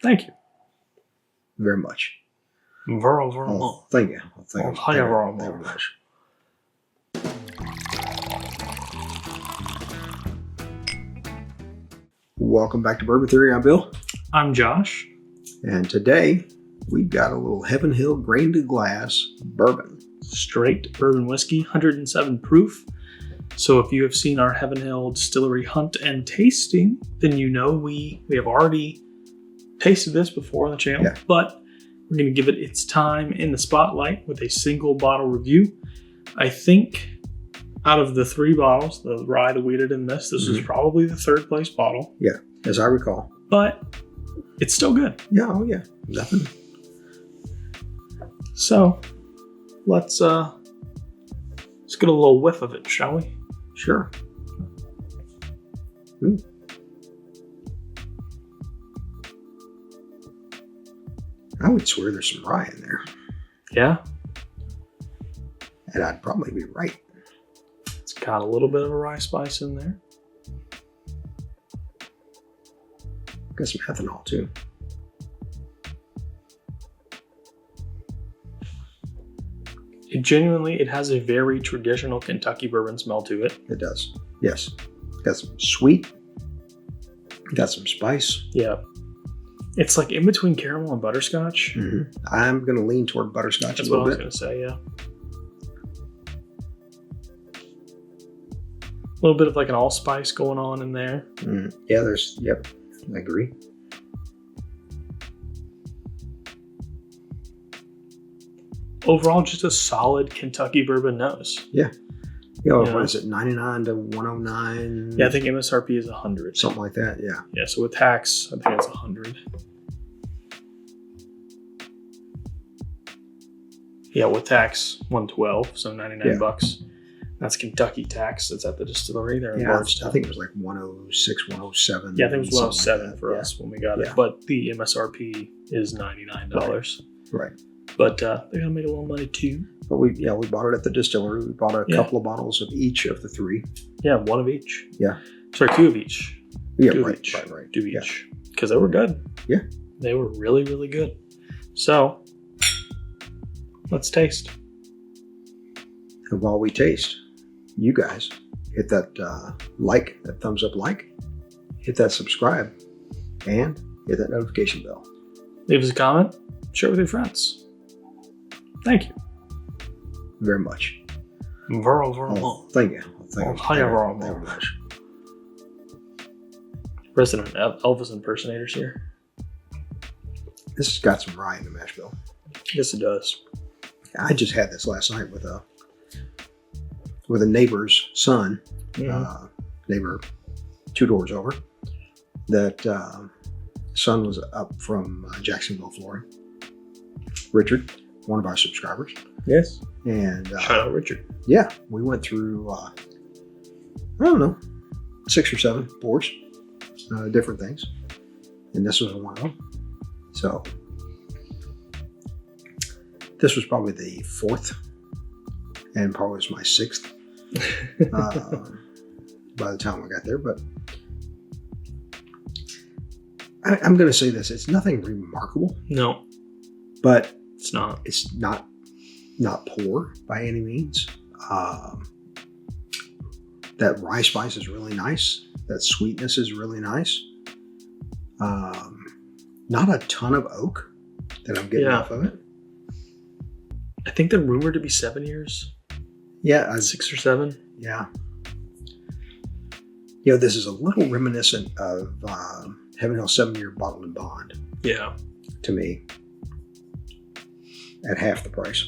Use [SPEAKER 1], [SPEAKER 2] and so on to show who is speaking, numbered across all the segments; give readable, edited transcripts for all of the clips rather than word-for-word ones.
[SPEAKER 1] Thank you.
[SPEAKER 2] Very much.
[SPEAKER 1] Very
[SPEAKER 2] Oh,
[SPEAKER 1] much.
[SPEAKER 2] thank you. Thank you.
[SPEAKER 1] Thank you very
[SPEAKER 2] Thank you
[SPEAKER 1] much.
[SPEAKER 2] Welcome back to Bourbon Theory. I'm Bill.
[SPEAKER 1] I'm Josh.
[SPEAKER 2] And today we've got a little Heaven Hill grain to glass bourbon.
[SPEAKER 1] Straight bourbon whiskey, 107 proof. So if you have seen our Heaven Hill distillery hunt and tasting, then you know we have already tasted this before on the channel.
[SPEAKER 2] Yeah.
[SPEAKER 1] But we're going to give it its time in the spotlight with a single bottle review. I think out of the 3 bottles, the rye, the wheated, and this is probably the 3rd place bottle.
[SPEAKER 2] Yeah, as I recall.
[SPEAKER 1] But it's still good.
[SPEAKER 2] Yeah, oh yeah, definitely.
[SPEAKER 1] So let's get a little whiff of it, shall we?
[SPEAKER 2] Sure. Ooh. I would swear there's some rye in there.
[SPEAKER 1] Yeah.
[SPEAKER 2] And I'd probably be right.
[SPEAKER 1] It's got a little bit of a rye spice in there.
[SPEAKER 2] Got some ethanol too.
[SPEAKER 1] It has a very traditional Kentucky bourbon smell to it.
[SPEAKER 2] It does. Yes. Got some sweet. Got some spice.
[SPEAKER 1] Yeah. It's like in between caramel and butterscotch.
[SPEAKER 2] Mm-hmm. I'm going to lean toward butterscotch
[SPEAKER 1] That's
[SPEAKER 2] a little
[SPEAKER 1] what I was
[SPEAKER 2] bit.
[SPEAKER 1] going to say, yeah. A little bit of like an allspice going on in there.
[SPEAKER 2] Yeah, yep, I agree.
[SPEAKER 1] Overall, just a solid Kentucky bourbon nose.
[SPEAKER 2] Yeah. What is it, 99 to 109?
[SPEAKER 1] Yeah, I think MSRP is 100.
[SPEAKER 2] Something like that, yeah.
[SPEAKER 1] Yeah, so with tax, I think it's 100. Yeah, with tax, 112, so 99 bucks. That's Kentucky tax. That's at the distillery. They're in Bardstown.
[SPEAKER 2] I think it was like 106, 107.
[SPEAKER 1] Yeah, I think it was 107
[SPEAKER 2] like
[SPEAKER 1] for us when we got it. But the MSRP is $99.
[SPEAKER 2] Right.
[SPEAKER 1] But they're gonna make a little money too.
[SPEAKER 2] But we bought it at the distillery. We bought a couple of bottles of each of the 3.
[SPEAKER 1] Yeah, 1 of each.
[SPEAKER 2] Yeah.
[SPEAKER 1] Sorry, 2 of each.
[SPEAKER 2] Yeah,
[SPEAKER 1] 2
[SPEAKER 2] right.
[SPEAKER 1] 2 each. Because they were good.
[SPEAKER 2] Yeah.
[SPEAKER 1] They were really, really good. So let's taste.
[SPEAKER 2] And while we taste, you guys hit that that thumbs up like, hit that subscribe, and hit that notification bell.
[SPEAKER 1] Leave us a comment, share with your friends. Thank you.
[SPEAKER 2] Very much.
[SPEAKER 1] Very
[SPEAKER 2] Thank you.
[SPEAKER 1] Thank you very much. Resident Elvis impersonators here.
[SPEAKER 2] This has got some rye in the mash bill.
[SPEAKER 1] Yes, it does.
[SPEAKER 2] I just had this last night with a neighbor's son, neighbor 2 doors over. That son was up from Jacksonville, Florida. Richard, one of our subscribers.
[SPEAKER 1] Yes.
[SPEAKER 2] And
[SPEAKER 1] shout out Richard.
[SPEAKER 2] Yeah, we went through I don't know, 6 or 7 pours, different things, and this was one of them. So this was probably the 4th, and probably was my 6th by the time I got there. But I'm going to say this: it's nothing remarkable.
[SPEAKER 1] No,
[SPEAKER 2] but
[SPEAKER 1] it's not.
[SPEAKER 2] It's not poor by any means. That rye spice is really nice. That sweetness is really nice. Not a ton of oak that I'm getting off of it.
[SPEAKER 1] I think they're rumored to be 7 years.
[SPEAKER 2] Yeah.
[SPEAKER 1] 6 or 7.
[SPEAKER 2] Yeah. This is a little reminiscent of Heaven Hill 7-year bottled and bond.
[SPEAKER 1] Yeah.
[SPEAKER 2] To me. At half the price.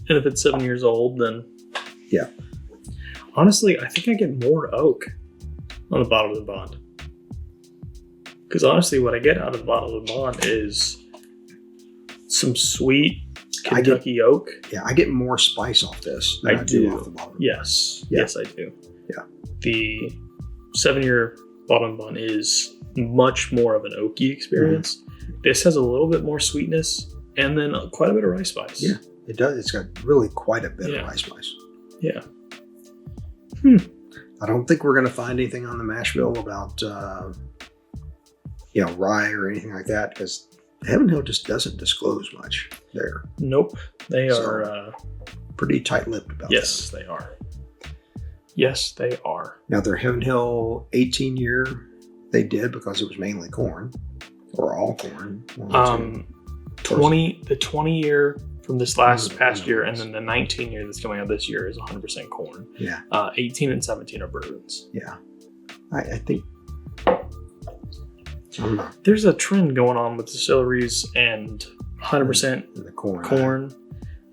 [SPEAKER 1] And if it's 7 years old, then...
[SPEAKER 2] Yeah.
[SPEAKER 1] Honestly, I think I get more oak on the bottled and bond. Because honestly, what I get out of the bottled and bond is some sweet Kentucky oak.
[SPEAKER 2] Yeah, I get more spice off this than I do off the bottled and bond.
[SPEAKER 1] Yes. Yeah. Yes, I do.
[SPEAKER 2] Yeah.
[SPEAKER 1] The 7-year bottled and bond is much more of an oaky experience. Mm-hmm. This has a little bit more sweetness and then quite a bit of rye spice.
[SPEAKER 2] Yeah, it does. It's got really quite a bit of rye spice.
[SPEAKER 1] Yeah.
[SPEAKER 2] I don't think we're going to find anything on the mash bill about, rye or anything like that, because Heaven Hill just doesn't disclose much there.
[SPEAKER 1] Nope. They
[SPEAKER 2] So,
[SPEAKER 1] are.
[SPEAKER 2] Pretty tight-lipped about
[SPEAKER 1] Yes, they are. Yes, they are.
[SPEAKER 2] that. Now, their Heaven Hill 18-year, they did because it was mainly corn, or all corn.
[SPEAKER 1] The 20-year from this past year, and then the 19-year that's coming out this year is 100% corn.
[SPEAKER 2] Yeah.
[SPEAKER 1] 18 and 17 are bourbons.
[SPEAKER 2] Yeah. I think, I don't know,
[SPEAKER 1] There's a trend going on with distilleries and 100%
[SPEAKER 2] the corn.
[SPEAKER 1] corn.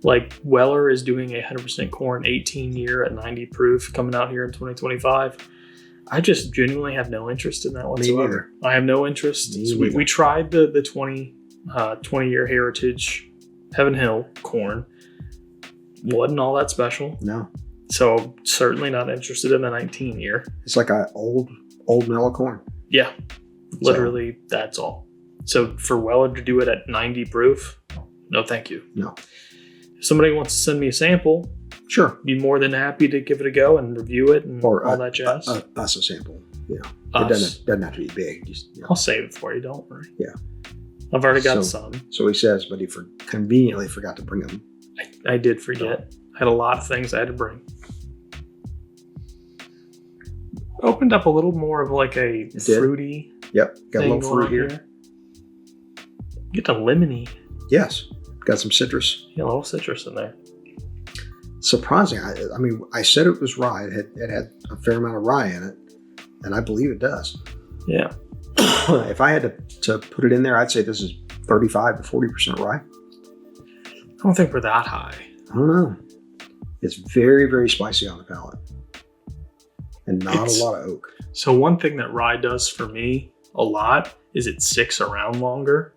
[SPEAKER 1] Like Weller is doing a 100% corn 18-year at 90 proof coming out here in 2025. I just genuinely have no interest in that whatsoever. I have no interest.
[SPEAKER 2] Me
[SPEAKER 1] So
[SPEAKER 2] neither.
[SPEAKER 1] we tried the 20-year heritage Heaven Hill corn. Wasn't all that special.
[SPEAKER 2] No.
[SPEAKER 1] So certainly not interested in the 19-year.
[SPEAKER 2] It's like an old mellow corn.
[SPEAKER 1] Yeah, literally that's all. So for Weller to do it at 90 proof, no thank you.
[SPEAKER 2] No.
[SPEAKER 1] If somebody wants to send me a sample,
[SPEAKER 2] Sure.
[SPEAKER 1] be more than happy to give it a go and review it and
[SPEAKER 2] Or
[SPEAKER 1] all that jazz.
[SPEAKER 2] us a sample. You know,
[SPEAKER 1] Us.
[SPEAKER 2] it doesn't have to be big. Just, you know.
[SPEAKER 1] I'll save it for you, don't worry.
[SPEAKER 2] Yeah.
[SPEAKER 1] I've already got
[SPEAKER 2] So-
[SPEAKER 1] some.
[SPEAKER 2] So he says, but he conveniently forgot to bring them.
[SPEAKER 1] I did forget. I had a lot of things I had to bring. Opened up a little more of like a
[SPEAKER 2] did.
[SPEAKER 1] fruity
[SPEAKER 2] Yep. Got a
[SPEAKER 1] thing
[SPEAKER 2] little
[SPEAKER 1] going
[SPEAKER 2] fruit
[SPEAKER 1] on
[SPEAKER 2] here.
[SPEAKER 1] Get the lemony.
[SPEAKER 2] Yes. Got some citrus.
[SPEAKER 1] Yeah, a little citrus in there.
[SPEAKER 2] Surprising. I mean, I said it was rye. It had a fair amount of rye in it, and I believe it does.
[SPEAKER 1] Yeah.
[SPEAKER 2] If I had to put it in there, I'd say this is 35 to 40% rye.
[SPEAKER 1] I don't think we're that high.
[SPEAKER 2] I don't know. It's very, very spicy on the palate, and not
[SPEAKER 1] It's-
[SPEAKER 2] a lot of oak.
[SPEAKER 1] So one thing that rye does for me a lot is it sticks around longer,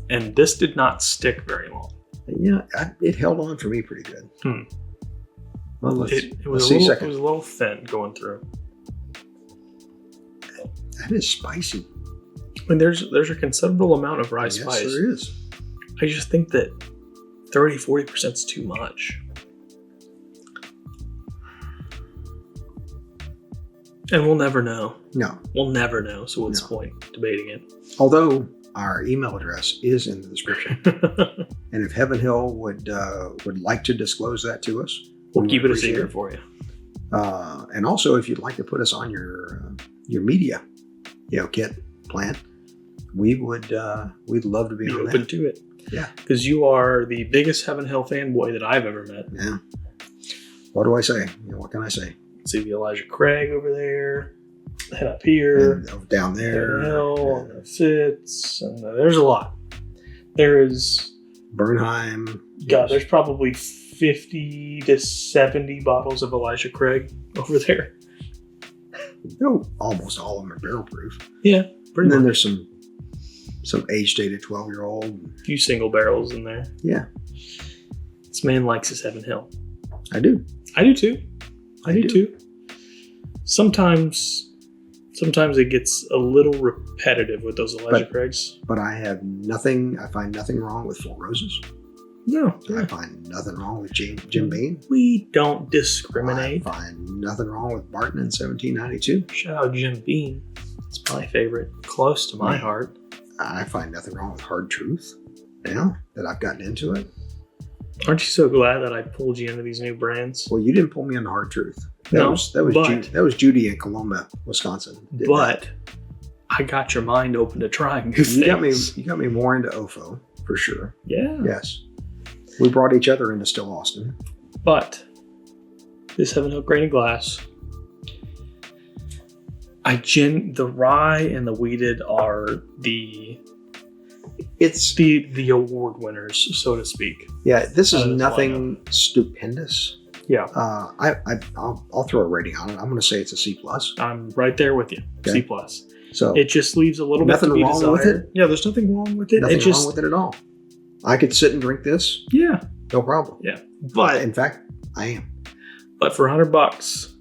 [SPEAKER 1] and this did not stick very long.
[SPEAKER 2] Yeah, it held on for me pretty good. Well, let's
[SPEAKER 1] It was
[SPEAKER 2] see
[SPEAKER 1] a
[SPEAKER 2] a
[SPEAKER 1] little,
[SPEAKER 2] second.
[SPEAKER 1] it was a little thin going through.
[SPEAKER 2] That is spicy.
[SPEAKER 1] I mean, there's a considerable amount of rye
[SPEAKER 2] Yes,
[SPEAKER 1] spice.
[SPEAKER 2] there is.
[SPEAKER 1] I just think that 30-40% is too much. And we'll never know.
[SPEAKER 2] No.
[SPEAKER 1] We'll never know. So what's
[SPEAKER 2] No.
[SPEAKER 1] the point debating it?
[SPEAKER 2] Although our email address is in the description, and if Heaven Hill would like to disclose that to us,
[SPEAKER 1] We'll
[SPEAKER 2] we
[SPEAKER 1] keep
[SPEAKER 2] would
[SPEAKER 1] it a
[SPEAKER 2] appreciate
[SPEAKER 1] secret for you.
[SPEAKER 2] And also, if you'd like to put us on your media, Kit Plant, we'd love to be
[SPEAKER 1] Be
[SPEAKER 2] on
[SPEAKER 1] open
[SPEAKER 2] that.
[SPEAKER 1] to it.
[SPEAKER 2] Yeah.
[SPEAKER 1] Because you are the biggest Heaven Hill fanboy that I've ever met.
[SPEAKER 2] Yeah. What do I say? What can I say?
[SPEAKER 1] See the Elijah Craig over there, and up here,
[SPEAKER 2] And down there,
[SPEAKER 1] Heaven Hill, and the Fitz, and there's a lot. There is,
[SPEAKER 2] Bernheim.
[SPEAKER 1] God, there's probably 50 to 70 bottles of Elijah Craig over there.
[SPEAKER 2] Almost all of them are barrel proof.
[SPEAKER 1] Yeah, pretty
[SPEAKER 2] And then
[SPEAKER 1] much.
[SPEAKER 2] there's some age-dated 12-year-old.
[SPEAKER 1] A few single barrels in there.
[SPEAKER 2] Yeah,
[SPEAKER 1] This man likes his Heaven Hill.
[SPEAKER 2] I do.
[SPEAKER 1] I do too. I do
[SPEAKER 2] do.
[SPEAKER 1] too. Sometimes it gets a little repetitive with those Elijah Craigs.
[SPEAKER 2] But I find nothing wrong with Four Roses.
[SPEAKER 1] No,
[SPEAKER 2] I find nothing wrong with Jim Beam.
[SPEAKER 1] we don't discriminate.
[SPEAKER 2] I find nothing wrong with Barton in 1792.
[SPEAKER 1] Shout out Jim Beam. It's my favorite. Close to my heart.
[SPEAKER 2] I find nothing wrong with Hard Truth. Now that I've gotten into it.
[SPEAKER 1] Aren't you so glad that I pulled you into these new brands?
[SPEAKER 2] Well, you didn't pull me into Hard Truth.
[SPEAKER 1] No,
[SPEAKER 2] That was Judy in Coloma, Wisconsin. did
[SPEAKER 1] But I got your mind open to trying new
[SPEAKER 2] that.
[SPEAKER 1] things.
[SPEAKER 2] You got me more into OFO for sure.
[SPEAKER 1] Yeah.
[SPEAKER 2] Yes, we brought each other into Still Austin.
[SPEAKER 1] But this Heaven Hill grain and glass. The rye and the wheated are the award winners, so to speak.
[SPEAKER 2] Yeah, this is
[SPEAKER 1] Out of the
[SPEAKER 2] nothing stupendous.
[SPEAKER 1] Yeah.
[SPEAKER 2] I'll throw a rating on it. I'm going to say it's a C+.
[SPEAKER 1] I'm right there with you.
[SPEAKER 2] Okay.
[SPEAKER 1] C+.
[SPEAKER 2] So
[SPEAKER 1] It just leaves a little bit
[SPEAKER 2] Nothing
[SPEAKER 1] to be
[SPEAKER 2] wrong with
[SPEAKER 1] desired.
[SPEAKER 2] it?
[SPEAKER 1] Yeah, there's nothing wrong with it.
[SPEAKER 2] nothing
[SPEAKER 1] It just
[SPEAKER 2] wrong with it at all. I could sit and drink this,
[SPEAKER 1] yeah,
[SPEAKER 2] no problem.
[SPEAKER 1] yeah. But
[SPEAKER 2] In fact, I am.
[SPEAKER 1] for $100,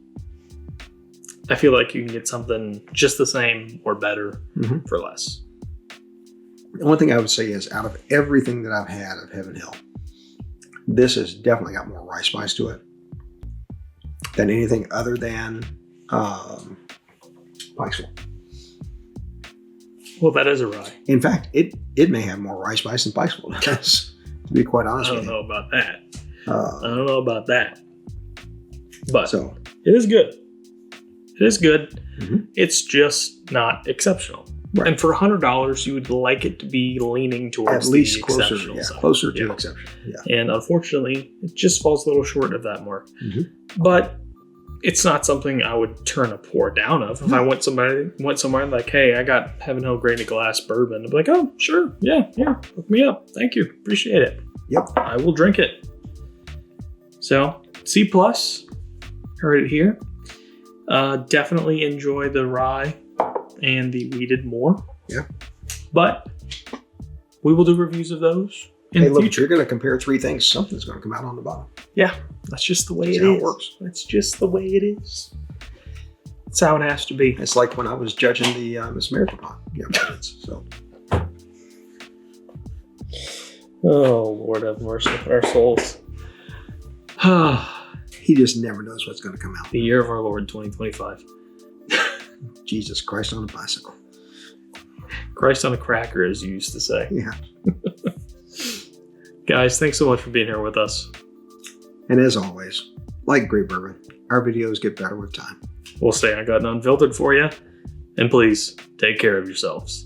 [SPEAKER 1] I feel like you can get something just the same or better
[SPEAKER 2] Mhm.
[SPEAKER 1] for less.
[SPEAKER 2] The one thing I would say is, out of everything that I've had of Heaven Hill, this has definitely got more rye spice to it than anything other than Pikesville.
[SPEAKER 1] Well, that is a rye.
[SPEAKER 2] In fact, it may have more rye spice than Pikesville does, to be quite honest
[SPEAKER 1] I
[SPEAKER 2] with
[SPEAKER 1] don't
[SPEAKER 2] you.
[SPEAKER 1] know about that. I don't know about that. But
[SPEAKER 2] So,
[SPEAKER 1] it is good. It is good.
[SPEAKER 2] Mhm.
[SPEAKER 1] It's just not exceptional.
[SPEAKER 2] Right.
[SPEAKER 1] And for $100, you would like it to be leaning towards
[SPEAKER 2] at least
[SPEAKER 1] the
[SPEAKER 2] closer,
[SPEAKER 1] exceptional side.
[SPEAKER 2] closer to
[SPEAKER 1] Yeah.
[SPEAKER 2] exception. Yeah.
[SPEAKER 1] And unfortunately, it just falls a little short of that mark.
[SPEAKER 2] Mhm.
[SPEAKER 1] But it's not something I would turn a pour down of. If I went somewhere like, hey, I got Heaven Hill Grain to Glass bourbon, I'd be like, oh, sure, yeah, hook me up. Thank you, appreciate it.
[SPEAKER 2] Yep.
[SPEAKER 1] I will drink it. So C+, heard it here. Definitely enjoy the rye and the weeded more.
[SPEAKER 2] Yeah.
[SPEAKER 1] But we will do reviews of those in
[SPEAKER 2] Hey,
[SPEAKER 1] the
[SPEAKER 2] look, if
[SPEAKER 1] future.
[SPEAKER 2] you're going to compare three things, something's going to come out on the bottom.
[SPEAKER 1] Yeah, that's just the way
[SPEAKER 2] That's
[SPEAKER 1] it
[SPEAKER 2] how
[SPEAKER 1] is.
[SPEAKER 2] it works.
[SPEAKER 1] That's just the way it is. That's how it has to be.
[SPEAKER 2] It's like when I was judging the Miss America pot. Yeah, so
[SPEAKER 1] Oh, Lord have mercy on our souls.
[SPEAKER 2] he just never knows what's going to come out.
[SPEAKER 1] The year of our Lord 2025.
[SPEAKER 2] Jesus Christ on a bicycle.
[SPEAKER 1] Christ on a cracker, as you used to say.
[SPEAKER 2] Yeah.
[SPEAKER 1] Guys, thanks so much for being here with us.
[SPEAKER 2] And as always, like great bourbon, our videos get better with time.
[SPEAKER 1] We'll stay uncut and unfiltered for you. And please, take care of yourselves.